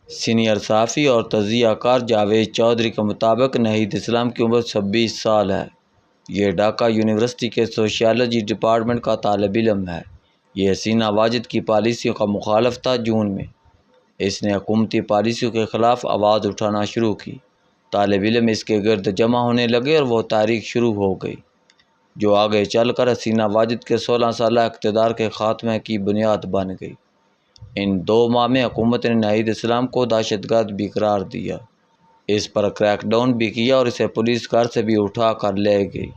Senior صحافی اور تجزیہ کار جاوید چودھری کے مطابق نہید اسلام کی عمر 26 سال ہے۔ یہ ڈھاکہ یونیورسٹی کے سوشیالوجی ڈپارٹمنٹ کا طالب علم ہے۔ یہ حسینہ واجد کی پالیسیوں کا مخالف تھا۔ جون میں اس نے حکومتی پالیسیوں کے خلاف آواز اٹھانا شروع کی۔ طالب علم اس کے گرد جمع ہونے لگے اور وہ تحریک شروع ہو گئی جو آگے چل کر حسینہ واجد کے 16 سالہ اقتدار کے خاتمے کی بنیاد بن گئی۔ ان 2 ماہ میں حکومت نے نہید اسلام کو دہشت گرد بھی قرار دیا، اس پر کریک ڈاؤن بھی کیا اور اسے پولیس گھر سے بھی اٹھا کر لے گئی۔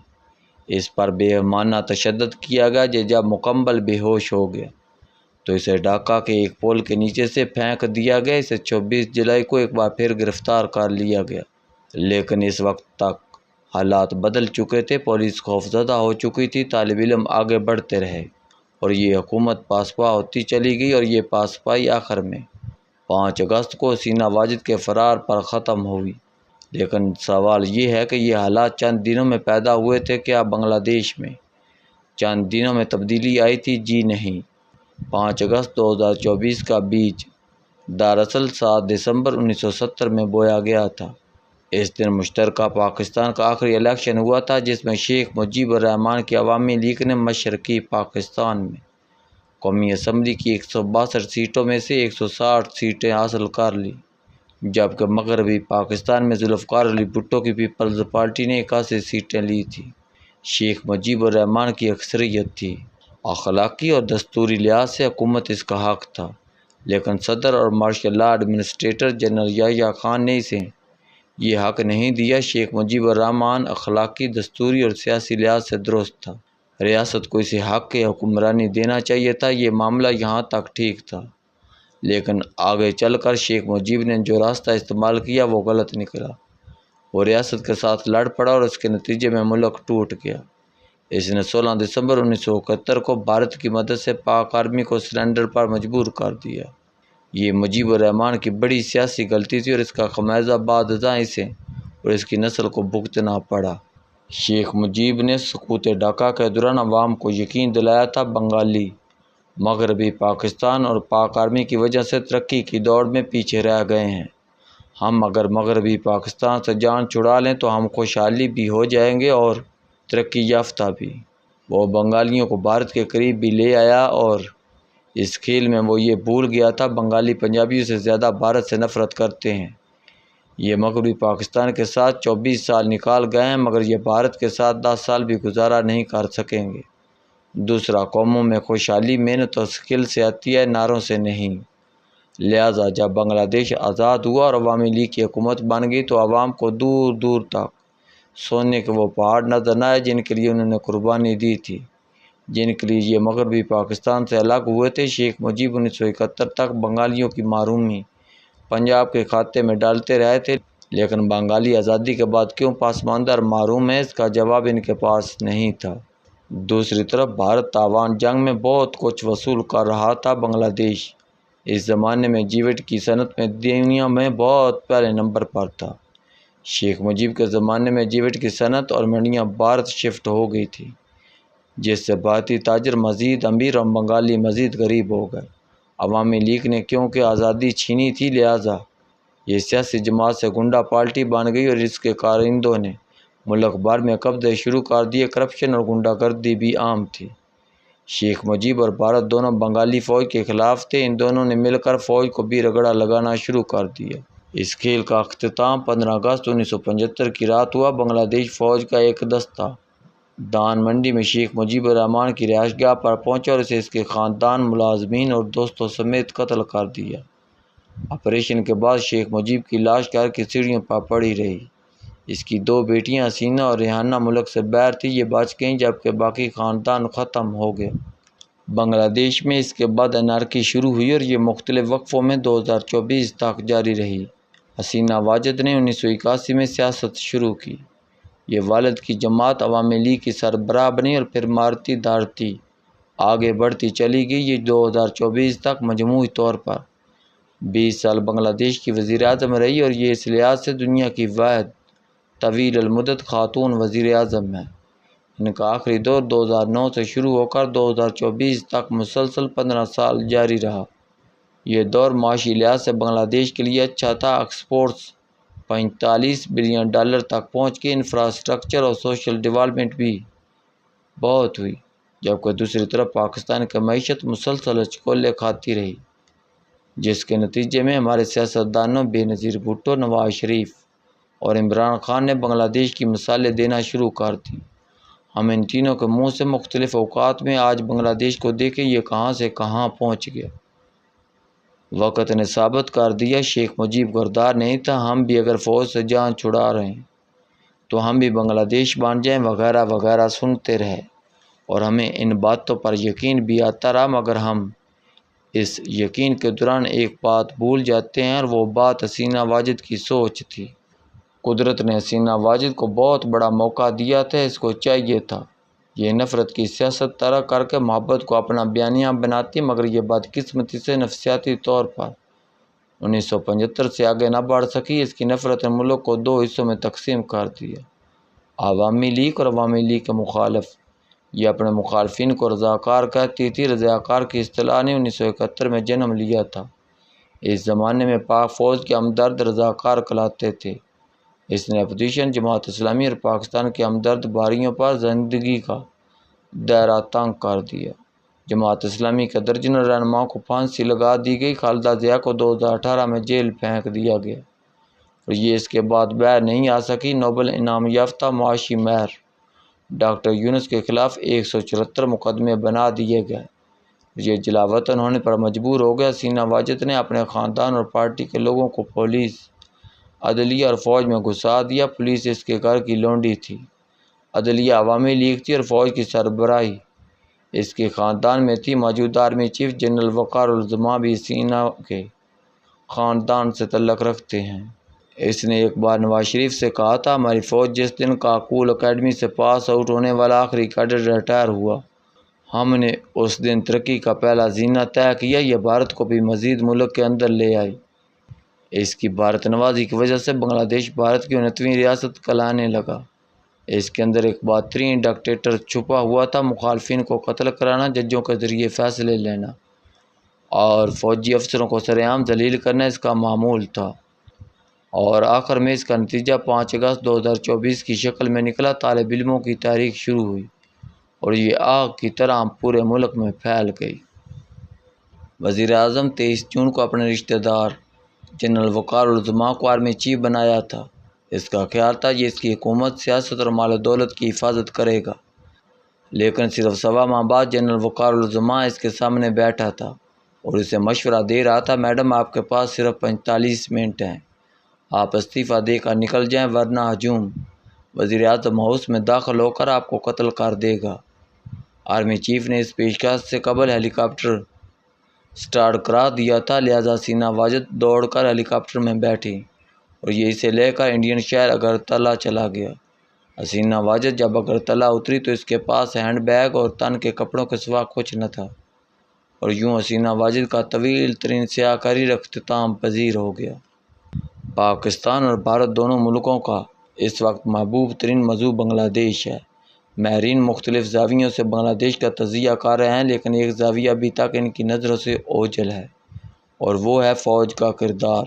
اس پر بے رحمانہ تشدد کیا گیا۔ جب مکمل بے ہوش ہو گیا تو اسے ڈھاکہ کے ایک پول کے نیچے سے پھینک دیا گیا۔ اسے 24 جولائی کو ایک بار پھر گرفتار کر لیا گیا، لیکن اس وقت تک حالات بدل چکے تھے۔ پولیس خوفزدہ ہو چکی تھی۔ طالب علم آگے بڑھتے رہے اور یہ حکومت پاسپا ہوتی چلی گئی اور یہ پاسپائی آخر میں 5 اگست کو حسینہ واجد کے فرار پر ختم ہوئی۔ لیکن سوال یہ ہے کہ یہ حالات چند دنوں میں پیدا ہوئے تھے۔ کیا بنگلہ دیش میں چند دنوں میں تبدیلی آئی تھی؟ جی نہیں۔ 5 اگست 2024 کا بیج دراصل 7 دسمبر 1970 میں بویا گیا تھا۔ اس دن مشترکہ پاکستان کا آخری الیکشن ہوا تھا جس میں شیخ مجیب الرحمان کی عوامی لیگ نے مشرقی پاکستان میں قومی اسمبلی کی 162 سیٹوں میں سے 160 سیٹیں حاصل کر لی، جبکہ مغربی پاکستان میں ذوالفقار علی بھٹو کی پیپلز پارٹی نے 81 سیٹیں لی تھیں۔ شیخ مجیب الرحمان کی اکثریت تھی۔ اخلاقی اور دستوری لحاظ سے حکومت اس کا حق تھا، لیکن صدر اور martial law administrator general Yahya Khan نے اسے یہ حق نہیں دیا۔ شیخ مجیب الرحمان اخلاقی، دستوری اور سیاسی لحاظ سے درست تھا۔ ریاست کو اسے حق حکمرانی دینا چاہیے تھا۔ یہ معاملہ یہاں تک ٹھیک تھا، لیکن آگے چل کر شیخ مجیب نے جو راستہ استعمال کیا وہ غلط نکلا۔ وہ ریاست کے ساتھ لڑ پڑا اور اس کے نتیجے میں ملک ٹوٹ گیا۔ اس نے 16 دسمبر 1971 کو بھارت کی مدد سے پاک آرمی کو سرنڈر پر مجبور کر دیا۔ یہ مجیب الرحمان کی بڑی سیاسی غلطی تھی اور اس کا خمیازہ بعد ازاں اسے اور اس کی نسل کو بھگتنا پڑا۔ شیخ مجیب نے سقوط ڈھاکہ کے دوران عوام کو یقین دلایا تھا بنگالی مغربی پاکستان اور پاک آرمی کی وجہ سے ترقی کی دوڑ میں پیچھے رہ گئے ہیں۔ ہم اگر مغربی پاکستان سے جان چھڑا لیں تو ہم خوشحالی بھی ہو جائیں گے اور ترقی یافتہ بھی۔ وہ بنگالیوں کو بھارت کے قریب بھی لے آیا اور اس کھیل میں وہ یہ بھول گیا تھا بنگالی پنجابیوں سے زیادہ بھارت سے نفرت کرتے ہیں۔ یہ مغربی پاکستان کے ساتھ 24 سال نکال گئے ہیں مگر یہ بھارت کے ساتھ 10 سال بھی گزارا نہیں کر سکیں گے۔ دوسرا، قوموں میں خوشحالی محنت اور سکل سے آتی ہے، نعروں سے نہیں۔ لہٰذا جب بنگلہ دیش آزاد ہوا اور عوامی لیگ کی حکومت بن گئی تو عوام کو دور دور تک سونے کے وہ پہاڑ نظر نہ آئے جن کے لیے انہوں نے قربانی دی تھی، جن کے لیے یہ مغربی پاکستان سے الگ ہوئے تھے۔ شیخ مجیب 1971 تک بنگالیوں کی محرومی پنجاب کے کھاتے میں ڈالتے رہے تھے، لیکن بنگالی آزادی کے بعد کیوں پسماندہ اور محروم ہے اس کا جواب ان کے پاس نہیں تھا۔ دوسری طرف بھارت افغان جنگ میں بہت کچھ وصول کر رہا تھا۔ بنگلہ دیش اس زمانے میں جیوٹ کی صنعت میں دنیا میں بہت پہلے نمبر پر تھا۔ شیخ مجیب کے زمانے میں جیوٹ کی صنعت اور منڈیاں بھارت شفٹ ہو گئی تھی، جس سے بھارتی تاجر مزید امیر اور بنگالی مزید غریب ہو گئے۔ عوامی لیگ نے کیونکہ آزادی چھینی تھی لہٰذا یہ سیاسی جماعت سے گنڈا پارٹی بن گئی اور اس کے کارندوں نے ملک بھر میں قبضے شروع کر دیے۔ کرپشن اور غنڈہ گردی بھی عام تھی۔ شیخ مجیب اور بھارت دونوں بنگالی فوج کے خلاف تھے۔ ان دونوں نے مل کر فوج کو بھی رگڑا لگانا شروع کر دیا۔ اس کھیل کا اختتام 15 اگست 1975 کی رات ہوا۔ بنگلہ دیش فوج کا ایک دستہ دان منڈی میں شیخ مجیب الرحمان کی رہائش گاہ پر پہنچا اور اسے اس کے خاندان، ملازمین اور دوستوں سمیت قتل کر دیا۔ آپریشن کے بعد شیخ مجیب کی لاش گھر کی سیڑھیوں پر پڑی رہی۔ اس کی 2 بیٹیاں حسینہ اور ریحانہ ملک سے باہر تھیں، یہ بچ گئیں جبکہ باقی خاندان ختم ہو گیا۔ بنگلہ دیش میں اس کے بعد انارکی شروع ہوئی اور یہ مختلف وقفوں میں 2024 تک جاری رہی۔ حسینہ واجد نے 1981 میں سیاست شروع کی۔ یہ والد کی جماعت عوامی لیگ کی سربراہ بنی اور پھر مارتی دھارتی آگے بڑھتی چلی گئی۔ یہ 2024 تک مجموعی طور پر 20 سال بنگلہ دیش کی وزیر اعظم رہی اور یہ اس لحاظ سے دنیا کی واحد طویل المدت خاتون وزیر اعظم ہے۔ ان کا آخری دور 2009 سے شروع ہو کر 2024 تک مسلسل 15 سال جاری رہا۔ یہ دور معاشی لحاظ سے بنگلہ دیش کے لیے اچھا تھا۔ ایکسپورٹس $45 بلین تک پہنچ کے انفراسٹرکچر اور سوشل ڈیولپمنٹ بھی بہت ہوئی، جبکہ دوسری طرف پاکستان کی معیشت مسلسل اچکولے کھاتی رہی، جس کے نتیجے میں ہمارے سیاستدانوں بے نظیر بھٹو، نواز شریف اور عمران خان نے بنگلہ دیش کی مثالیں دینا شروع کر دیں۔ ہم ان تینوں کے منہ سے مختلف اوقات میں آج بنگلہ دیش کو دیکھیں یہ کہاں سے کہاں پہنچ گیا۔ وقت نے ثابت کر دیا شیخ مجیب غدار نہیں تھا۔ ہم بھی اگر فوج سے جان چھڑا رہے ہیں تو ہم بھی بنگلہ دیش بن جائیں وغیرہ وغیرہ سنتے رہے، اور ہمیں ان باتوں پر یقین بھی آتا رہا، مگر ہم اس یقین کے دوران ایک بات بھول جاتے ہیں، اور وہ بات حسینہ واجد کی سوچ تھی۔ قدرت نے حسینہ واجد کو بہت بڑا موقع دیا تھا، اس کو چاہیے تھا یہ نفرت کی سیاست طرح کر کے محبت کو اپنا بیانیہ بناتی، مگر یہ بدقسمتی سے نفسیاتی طور پر 1975 سے آگے نہ بڑھ سکی۔ اس کی نفرت نے ملک کو دو حصوں میں تقسیم کر دیا، عوامی لیگ اور عوامی لیگ کے مخالف۔ یہ اپنے مخالفین کو رضاکار کہتی تھی۔ رضاکار کی اصطلاح نے 1971 میں جنم لیا تھا۔ اس زمانے میں پاک فوج کے ہمدرد رضاکار کہلاتے تھے۔ اس نے اپوزیشن جماعت اسلامی اور پاکستان کے ہمدرد بھائیوں پر زندگی کا دائرہ تنگ کر دیا۔ جماعت اسلامی کے درجنوں رہنماؤں کو پھانسی لگا دی گئی۔ خالدہ ضیاء کو 2018 میں جیل پھینک دیا گیا اور یہ اس کے بعد باہر نہیں آ سکی۔ نوبل انعام یافتہ معاشی ماہر ڈاکٹر یونس کے خلاف 174 مقدمے بنا دیے گئے۔ یہ جلاوطن ہونے پر مجبور ہو گیا۔ حسینہ واجد نے اپنے خاندان اور پارٹی کے لوگوں کو پولیس، عدلیہ اور فوج میں گھسا دیا۔ پولیس اس کے گھر کی لونڈی تھی، عدلیہ عوامی لیگ تھی اور فوج کی سربراہی اس کے خاندان میں تھی۔ موجودہ آرمی چیف جنرل وقار الزماں بھی حسینہ کے خاندان سے تعلق رکھتے ہیں۔ اس نے ایک بار نواز شریف سے کہا تھا، ہماری فوج جس دن کاکول اکیڈمی سے پاس آؤٹ ہونے والا آخری کیڈٹ ریٹائر ہوا، ہم نے اس دن ترقی کا پہلا زینہ طے کیا۔ یہ بھارت کو بھی مزید ملک کے اندر لے آئی۔ اس کی بھارت نوازی کی وجہ سے بنگلہ دیش بھارت کی 29ویں ریاست کہلانے لگا۔ اس کے اندر ایک بہترین ڈکٹیٹر چھپا ہوا تھا، مخالفین کو قتل کرانا، ججوں کے ذریعے فیصلے لینا اور فوجی افسروں کو سرعام ذلیل کرنا اس کا معمول تھا، اور آخر میں اس کا نتیجہ 5 اگست 2024 کی شکل میں نکلا۔ طالب علموں کی تحریک شروع ہوئی اور یہ آگ کی طرح پورے ملک میں پھیل گئی۔ وزیر اعظم 23 جون کو اپنے رشتہ دار جنرل وقار الزماں کو آرمی چیف بنایا تھا۔ اس کا خیال تھا یہ اس کی حکومت، سیاست اور مال و دولت کی حفاظت کرے گا، لیکن صرف سوا ماہ بعد جنرل وقار الزماں اس کے سامنے بیٹھا تھا اور اسے مشورہ دے رہا تھا، میڈم آپ کے پاس صرف 45 منٹ ہیں، آپ استعفیٰ دے کر نکل جائیں ورنہ ہجوم وزیر اعظم ہاؤس میں داخل ہو کر آپ کو قتل کر دے گا۔ آرمی چیف نے اس پیشکش سے قبل ہیلی کاپٹر سٹارٹ کرا دیا تھا، لہذا حسینہ واجد دوڑ کر ہیلی کاپٹر میں بیٹھی اور یہ اسے لے کر انڈین شہر اگرتلہ چلا گیا۔ حسینہ واجد جب اگرتلہ اتری تو اس کے پاس ہینڈ بیگ اور تن کے کپڑوں کے سوا کچھ نہ تھا، اور یوں حسینہ واجد کا طویل ترین سیاہ کاریر اختتام پذیر ہو گیا۔ پاکستان اور بھارت دونوں ملکوں کا اس وقت محبوب ترین موضوع بنگلہ دیش ہے۔ ماہرین مختلف زاویوں سے بنگلہ دیش کا تجزیہ کر رہے ہیں، لیکن ایک زاویہ ابھی تک ان کی نظروں سے اوجھل ہے اور وہ ہے فوج کا کردار۔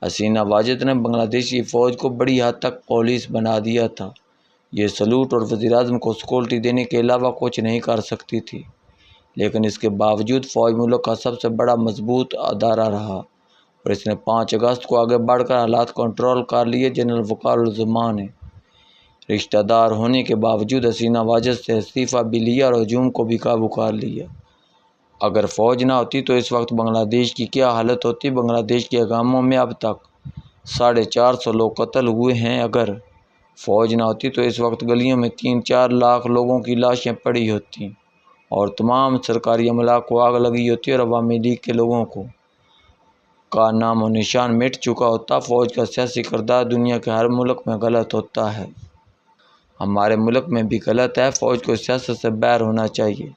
حسینہ واجد نے بنگلہ دیشی فوج کو بڑی حد تک پولیس بنا دیا تھا۔ یہ سلوٹ اور وزیر اعظم کو سیکورٹی دینے کے علاوہ کچھ نہیں کر سکتی تھی، لیکن اس کے باوجود فوج ملک کا سب سے بڑا مضبوط ادارہ رہا اور اس نے 5 اگست کو آگے بڑھ کر حالات کنٹرول کر لیے۔ جنرل وقار الزماں نے رشتہ دار ہونے کے باوجود حسینہ واجد سے استعفیٰ بھی لیا اور ہجوم کو بھی قابو کر لیا۔ اگر فوج نہ ہوتی تو اس وقت بنگلہ دیش کی کیا حالت ہوتی؟ بنگلہ دیش کے گاموں میں اب تک 450 لوگ قتل ہوئے ہیں۔ اگر فوج نہ ہوتی تو اس وقت گلیوں میں 3-4 لاکھ لوگوں کی لاشیں پڑی ہوتیں اور تمام سرکاری عملہ کو آگ لگی ہوتی اور عوامی لیگ کے لوگوں کا نام و نشان مٹ چکا ہوتا۔ فوج کا سیاسی کردار دنیا کے ہر ملک میں غلط ہوتا ہے، ہمارے ملک میں بھی غلط ہے۔ فوج کو سیاست سے باہر ہونا چاہیے،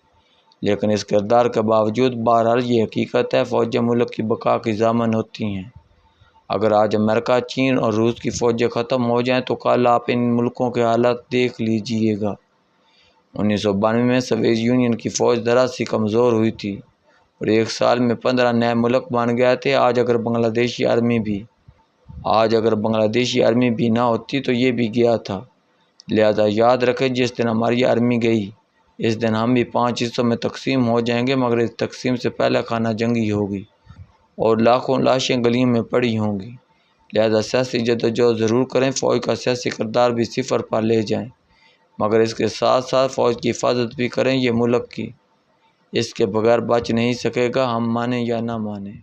لیکن اس کردار کے باوجود بہرحال یہ حقیقت ہے، فوجیں ملک کی بقا کی ضامن ہوتی ہیں۔ اگر آج امریکہ، چین اور روس کی فوجیں ختم ہو جائیں تو کل آپ ان ملکوں کے حالات دیکھ لیجئے گا۔ 1992 میں سوویت یونین کی فوج ذرا سی کمزور ہوئی تھی اور 1 سال میں 15 نئے ملک بن گئے تھے۔ آج اگر بنگلہ دیشی آرمی بھی نہ ہوتی تو یہ بھی گیا تھا۔ لہذا یاد رکھیں، جس دن ہماری آرمی گئی اس دن ہم بھی 5 حصوں میں تقسیم ہو جائیں گے، مگر اس تقسیم سے پہلے خانہ جنگی ہوگی اور لاکھوں لاشیں گلیوں میں پڑی ہوں گی۔ لہذا سیاسی جدوجہد ضرور کریں، فوج کا سیاسی کردار بھی 0 پر لے جائیں، مگر اس کے ساتھ ساتھ فوج کی حفاظت بھی کریں۔ یہ ملک کی اس کے بغیر بچ نہیں سکے گا، ہم مانیں یا نہ مانیں۔